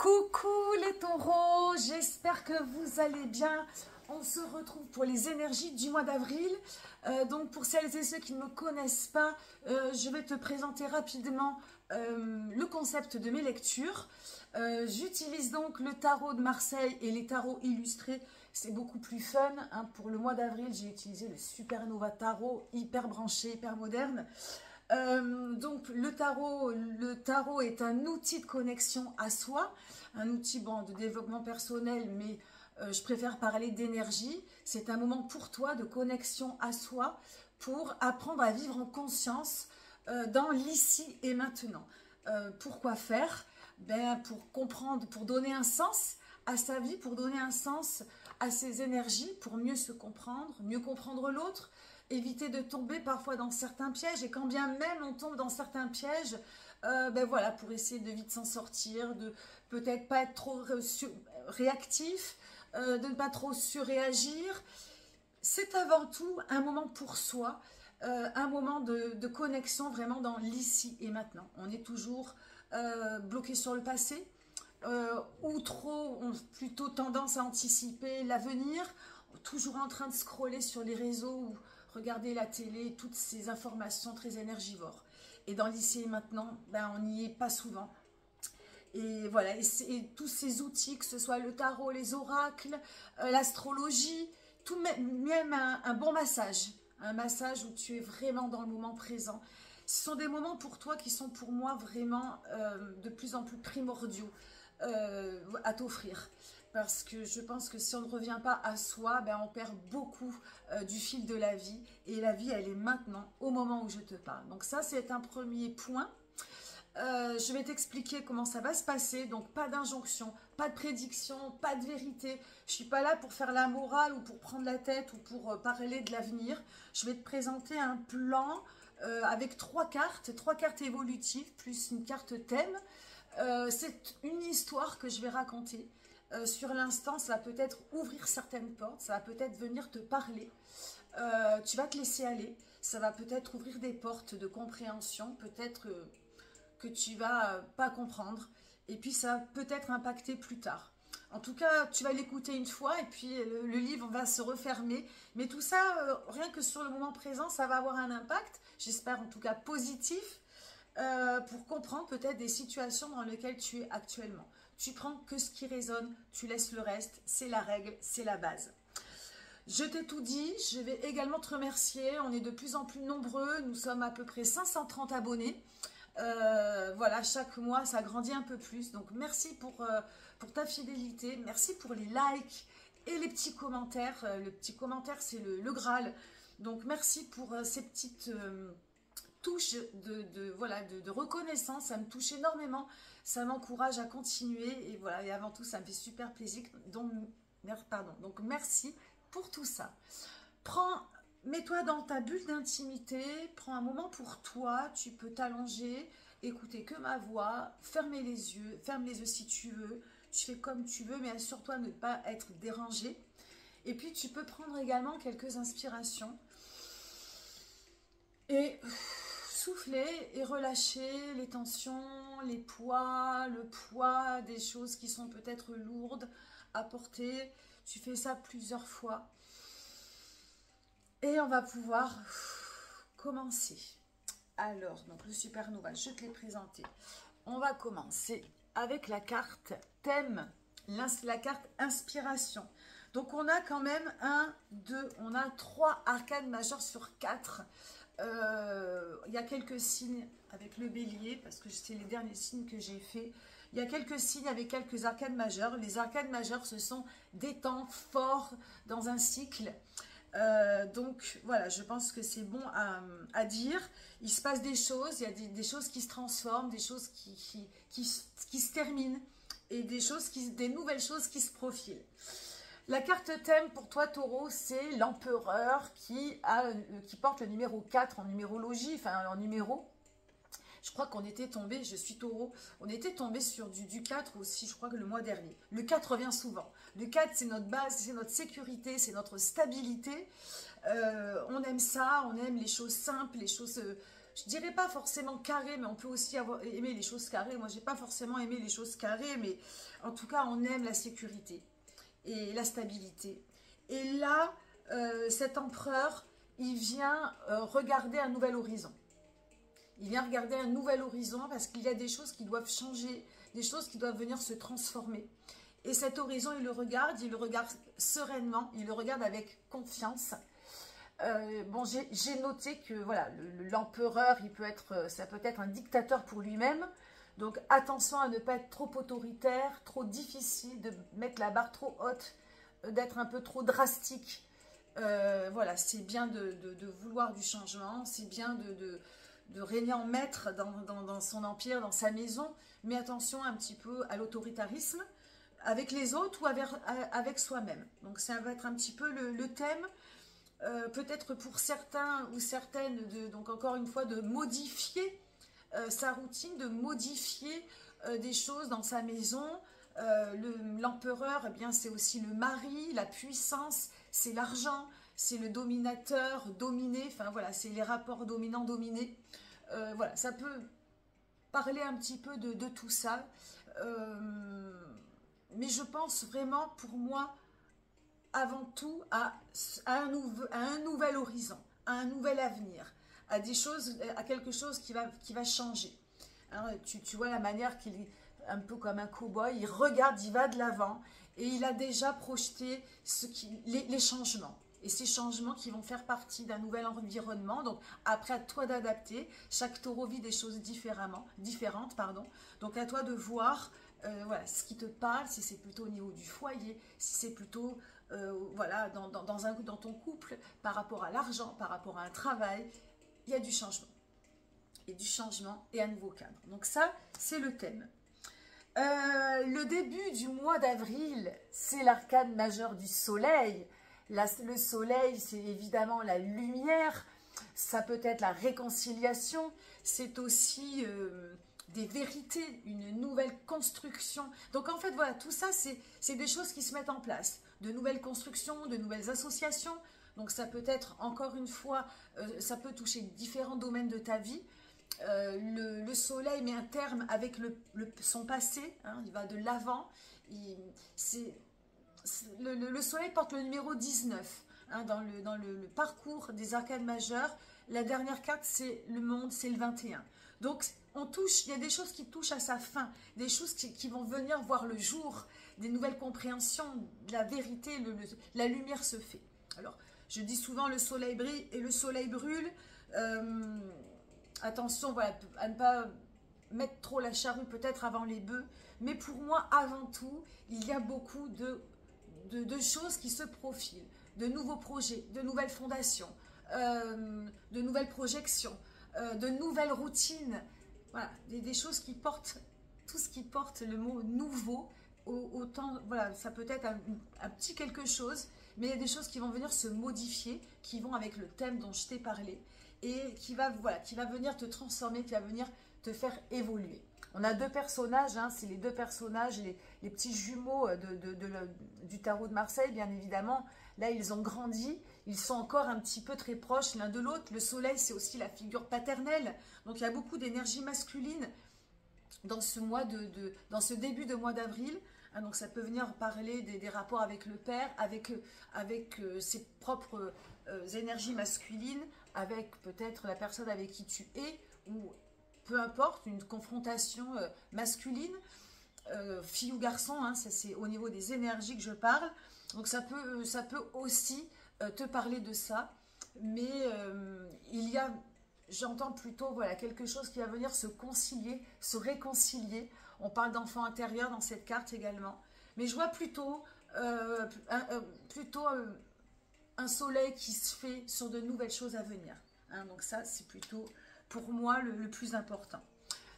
Coucou les taureaux, j'espère que vous allez bien. On se retrouve pour les énergies du mois d'avril. Donc pour celles et ceux qui ne me connaissent pas, je vais te présenter rapidement le concept de mes lectures. J'utilise donc le tarot de Marseille et les tarots illustrés. C'est beaucoup plus fun. Hein. Pour le mois d'avril, j'ai utilisé le Supernova Tarot, hyper branché, hyper moderne. Donc le tarot est un outil de connexion à soi, un outil de développement personnel, mais je préfère parler d'énergie. C'est un moment pour toi de connexion à soi, pour apprendre à vivre en conscience dans l'ici et maintenant. Pourquoi faire? Pour comprendre, pour donner un sens à sa vie, pour donner un sens à ses énergies, pour mieux se comprendre, mieux comprendre l'autre, éviter de tomber parfois dans certains pièges, et quand bien même on tombe dans certains pièges, voilà, pour essayer de vite s'en sortir, de peut-être pas être trop réactif, de ne pas trop surréagir. C'est avant tout un moment pour soi, un moment de connexion vraiment dans l'ici et maintenant. On est toujours bloqué sur le passé, ou trop, ont plutôt tendance à anticiper l'avenir, toujours en train de scroller sur les réseaux ou regarder la télé, toutes ces informations très énergivores. Et dans l'ici et maintenant, on n'y est pas souvent. Et voilà, et tous ces outils, que ce soit le tarot, les oracles, l'astrologie, tout même un bon massage, un massage où tu es vraiment dans le moment présent. Ce sont des moments pour toi qui sont pour moi vraiment de plus en plus primordiaux à t'offrir. Parce que je pense que si on ne revient pas à soi, on perd beaucoup du fil de la vie. Et la vie, elle est maintenant, au moment où je te parle. Donc ça, c'est un premier point. Je vais t'expliquer comment ça va se passer. Donc pas d'injonction, pas de prédiction, pas de vérité. Je ne suis pas là pour faire la morale ou pour prendre la tête ou pour parler de l'avenir. Je vais te présenter un plan avec trois cartes évolutives plus une carte thème. C'est une histoire que je vais raconter. Sur l'instant, ça va peut-être ouvrir certaines portes, ça va peut-être venir te parler, tu vas te laisser aller, ça va peut-être ouvrir des portes de compréhension, peut-être que tu vas pas comprendre, et puis ça va peut-être impacter plus tard. En tout cas, tu vas l'écouter une fois, et puis le livre va se refermer, mais tout ça, rien que sur le moment présent, ça va avoir un impact, j'espère en tout cas positif, pour comprendre peut-être des situations dans lesquelles tu es actuellement. Tu prends que ce qui résonne, tu laisses le reste, c'est la règle, c'est la base. Je t'ai tout dit, je vais également te remercier, on est de plus en plus nombreux, nous sommes à peu près 530 abonnés. Voilà, chaque mois ça grandit un peu plus, donc merci pour ta fidélité, merci pour les likes et les petits commentaires. Le petit commentaire c'est le Graal, donc merci pour ces petites... touche de reconnaissance, ça me touche énormément, ça m'encourage à continuer, et voilà, et avant tout ça me fait super plaisir, donc merci pour tout ça. Mets-toi dans ta bulle d'intimité, prends un moment pour toi, tu peux t'allonger, écouter que ma voix, ferme les yeux si tu veux, tu fais comme tu veux, mais assure-toi de ne pas être dérangé, et puis tu peux prendre également quelques inspirations, et souffler et relâcher les tensions, les poids, le poids des choses qui sont peut-être lourdes à porter. Tu fais ça plusieurs fois. Et on va pouvoir commencer. Alors, donc le Supernova, je te l'ai présenté. On va commencer avec la carte thème, la carte inspiration. Donc on a quand même on a 3 arcanes majeures sur 4. Il y a quelques signes avec le bélier, parce que c'est les derniers signes que j'ai fait. Il y a quelques signes avec quelques arcanes majeures. Les arcanes majeures, ce sont des temps forts dans un cycle. Donc voilà, je pense que c'est bon à dire. Il se passe des choses, il y a des choses qui se transforment, des choses qui se terminent, et des nouvelles choses qui se profilent. La carte thème pour toi, Taureau, c'est l'empereur qui porte le numéro 4 en numérologie, enfin en numéro. Je crois qu'on était tombé, je suis Taureau, on était tombé sur du 4 aussi, je crois que le mois dernier. Le 4 revient souvent. Le 4, c'est notre base, c'est notre sécurité, c'est notre stabilité. On aime ça, on aime les choses simples, les choses je dirais pas forcément carré, mais on peut aussi aimer les choses carrées. Moi, j'ai pas forcément aimé les choses carrées, mais en tout cas, on aime la sécurité et la stabilité. Et là, cet empereur, il vient regarder un nouvel horizon. Il vient regarder un nouvel horizon parce qu'il y a des choses qui doivent changer, des choses qui doivent venir se transformer. Et cet horizon, il le regarde sereinement, il le regarde avec confiance. Bon, j'ai noté que voilà, l'empereur, ça peut être un dictateur pour lui-même. Donc attention à ne pas être trop autoritaire, trop difficile, de mettre la barre trop haute, d'être un peu trop drastique. Voilà, c'est bien de vouloir du changement, c'est bien de régner en maître dans son empire, dans sa maison, mais attention un petit peu à l'autoritarisme, avec les autres ou avec soi-même. Donc ça va être un petit peu le thème, peut-être pour certains ou certaines, donc encore une fois, de modifier sa routine, de modifier des choses dans sa maison. L'empereur, eh bien, c'est aussi le mari, la puissance, c'est l'argent, c'est le dominateur, dominé, enfin voilà, c'est les rapports dominant-dominé. Voilà, ça peut parler un petit peu de tout ça. Mais je pense vraiment, pour moi, avant tout, à un nouvel horizon, à un nouvel avenir, à quelque chose qui va changer. Alors, tu vois la manière qu'il est un peu comme un cow-boy, il regarde, il va de l'avant, et il a déjà projeté les changements. Et ces changements qui vont faire partie d'un nouvel environnement. Donc, après, à toi d'adapter. Chaque taureau vit des choses différentes. Donc, à toi de voir voilà, ce qui te parle, si c'est plutôt au niveau du foyer, si c'est plutôt voilà, dans ton couple, par rapport à l'argent, par rapport à un travail. Il y a du changement. Et du changement et un nouveau cadre. Donc ça, c'est le thème. Le début du mois d'avril, c'est l'arcane majeur du soleil. Le soleil, c'est évidemment la lumière, ça peut être la réconciliation, c'est aussi des vérités, une nouvelle construction. Donc en fait, voilà, tout ça, c'est des choses qui se mettent en place. De nouvelles constructions, de nouvelles associations. Donc ça peut être, encore une fois, ça peut toucher différents domaines de ta vie. Le soleil met un terme avec son passé, hein, il va de l'avant. Le soleil porte le numéro 19 hein, dans le parcours des arcanes majeures. La dernière carte, c'est le monde, c'est le 21. Donc, il y a des choses qui touchent à sa fin, des choses qui vont venir voir le jour, des nouvelles compréhensions, de la vérité, la lumière se fait. Alors, je dis souvent le soleil brille et le soleil brûle. Attention voilà, à ne pas mettre trop la charrue peut-être avant les bœufs. Mais pour moi, avant tout, il y a beaucoup de choses qui se profilent, de nouveaux projets, de nouvelles fondations, de nouvelles projections, de nouvelles routines, voilà, des choses qui portent, tout ce qui porte le mot nouveau, autant, voilà, ça peut être un petit quelque chose, mais il y a des choses qui vont venir se modifier, qui vont avec le thème dont je t'ai parlé, et qui va venir te transformer, qui va venir te faire évoluer. On a deux personnages, hein, c'est les deux personnages, les petits jumeaux du tarot de Marseille, bien évidemment. Là, ils ont grandi, ils sont encore un petit peu très proches l'un de l'autre. Le soleil, c'est aussi la figure paternelle. Donc, il y a beaucoup d'énergie masculine dans dans ce début de mois d'avril. Hein, donc, ça peut venir parler des rapports avec le père, avec ses propres énergies masculines, avec peut-être la personne avec qui tu es, ou peu importe, une confrontation masculine, fille ou garçon, hein, c'est au niveau des énergies que je parle. Donc ça peut aussi te parler de ça, mais j'entends plutôt voilà, quelque chose qui va venir se concilier, se réconcilier. On parle d'enfant intérieur dans cette carte également, mais je vois plutôt un soleil qui se fait sur de nouvelles choses à venir. Hein, donc ça, c'est plutôt pour moi le plus important.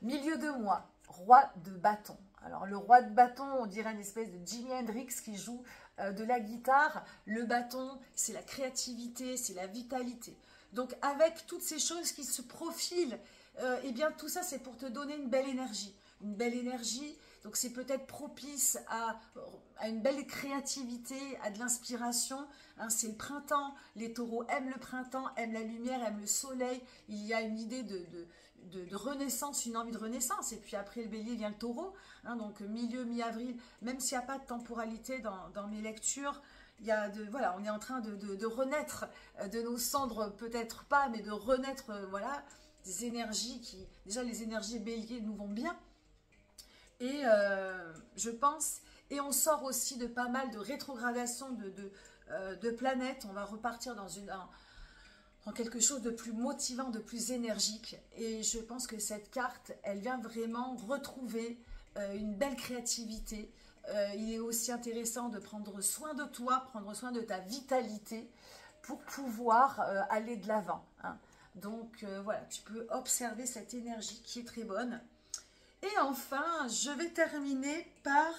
Milieu de mois, roi de bâton. Alors le roi de bâton, on dirait une espèce de Jimi Hendrix qui joue de la guitare. Le bâton, c'est la créativité, c'est la vitalité. Donc avec toutes ces choses qui se profilent, eh bien tout ça c'est pour te donner une belle énergie. Une belle énergie, donc c'est peut-être propice à une belle créativité, à de l'inspiration. Hein, c'est le printemps, les taureaux aiment le printemps, aiment la lumière, aiment le soleil. Il y a une idée de renaissance, une envie de renaissance. Et puis après le bélier vient le taureau, hein, donc milieu, mi-avril, même s'il n'y a pas de temporalité dans mes lectures, il y a voilà, on est en train de renaître de nos cendres, peut-être pas, mais de renaître, voilà, des énergies qui, déjà les énergies bélier nous vont bien. Et je pense, et on sort aussi de pas mal de rétrogradation de planètes. On va repartir dans quelque chose de plus motivant, de plus énergique. Et je pense que cette carte, elle vient vraiment retrouver une belle créativité. Il est aussi intéressant de prendre soin de toi, prendre soin de ta vitalité pour pouvoir aller de l'avant. Hein. Donc voilà, tu peux observer cette énergie qui est très bonne. Et enfin, je vais terminer par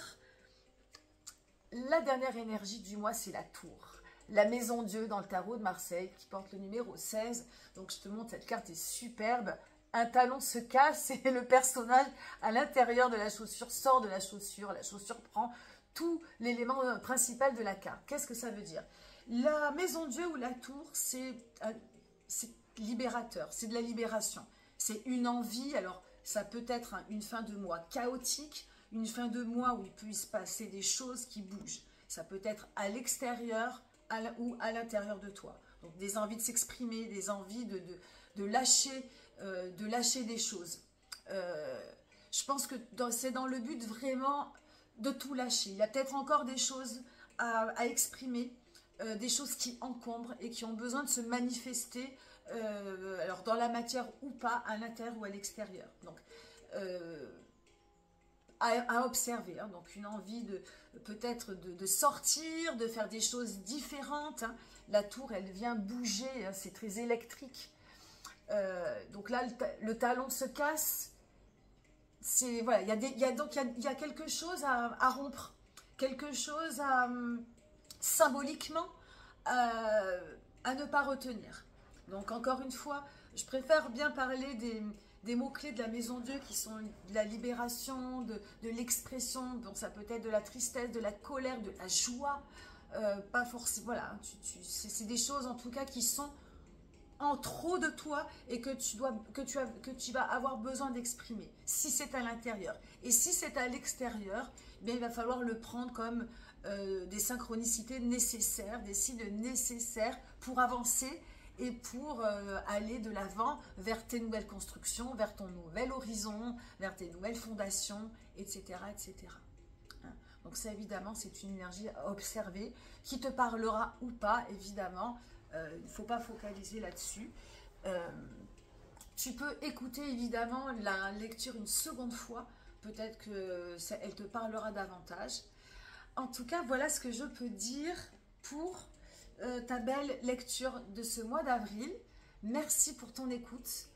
la dernière énergie du mois, c'est la tour. La maison Dieu dans le tarot de Marseille qui porte le numéro 16. Donc je te montre, cette carte est superbe. Un talon se casse et le personnage à l'intérieur de la chaussure sort de la chaussure prend tout l'élément principal de la carte. Qu'est-ce que ça veut dire? La maison Dieu ou la tour, c'est libérateur, c'est de la libération. C'est une envie, alors ça peut être une fin de mois chaotique, une fin de mois où il peut se passer des choses qui bougent. Ça peut être à l'extérieur ou à l'intérieur de toi. Donc des envies de s'exprimer, des envies de lâcher des choses. Je pense que c'est dans le but vraiment de tout lâcher. Il y a peut-être encore des choses à exprimer, des choses qui encombrent et qui ont besoin de se manifester, alors dans la matière ou pas, à l'intérieur ou à l'extérieur. Donc, à observer. Hein. Donc, une envie peut-être de sortir, de faire des choses différentes. Hein. La tour, elle vient bouger, hein, c'est très électrique. Donc là, le talon se casse. Voilà, il y a quelque chose à rompre, quelque chose symboliquement à ne pas retenir. Donc encore une fois, je préfère bien parler des mots-clés de la maison Dieu qui sont de la libération, de l'expression. Bon, ça peut être de la tristesse, de la colère, de la joie. Pas forcément. Voilà, c'est des choses en tout cas qui sont en trop de toi et que tu vas avoir besoin d'exprimer, si c'est à l'intérieur. Et si c'est à l'extérieur, eh bien, il va falloir le prendre comme des synchronicités nécessaires, des signes nécessaires pour avancer et pour aller de l'avant vers tes nouvelles constructions, vers ton nouvel horizon, vers tes nouvelles fondations, etc. etc. Hein. Donc ça, évidemment, c'est une énergie à observer, qui te parlera ou pas, évidemment. Il ne faut pas focaliser là-dessus. Tu peux écouter évidemment la lecture une seconde fois. Peut-être qu'elle te parlera davantage. En tout cas, voilà ce que je peux dire pour ta belle lecture de ce mois d'avril. Merci pour ton écoute.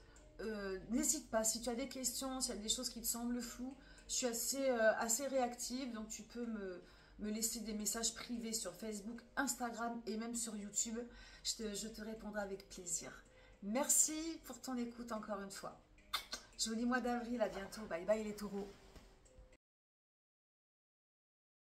N'hésite pas, si tu as des questions, s'il y a des choses qui te semblent floues, je suis assez réactive, donc tu peux me laisser des messages privés sur Facebook, Instagram et même sur YouTube. Je te répondrai avec plaisir. Merci pour ton écoute encore une fois. Joli mois d'avril, à bientôt. Bye bye les taureaux.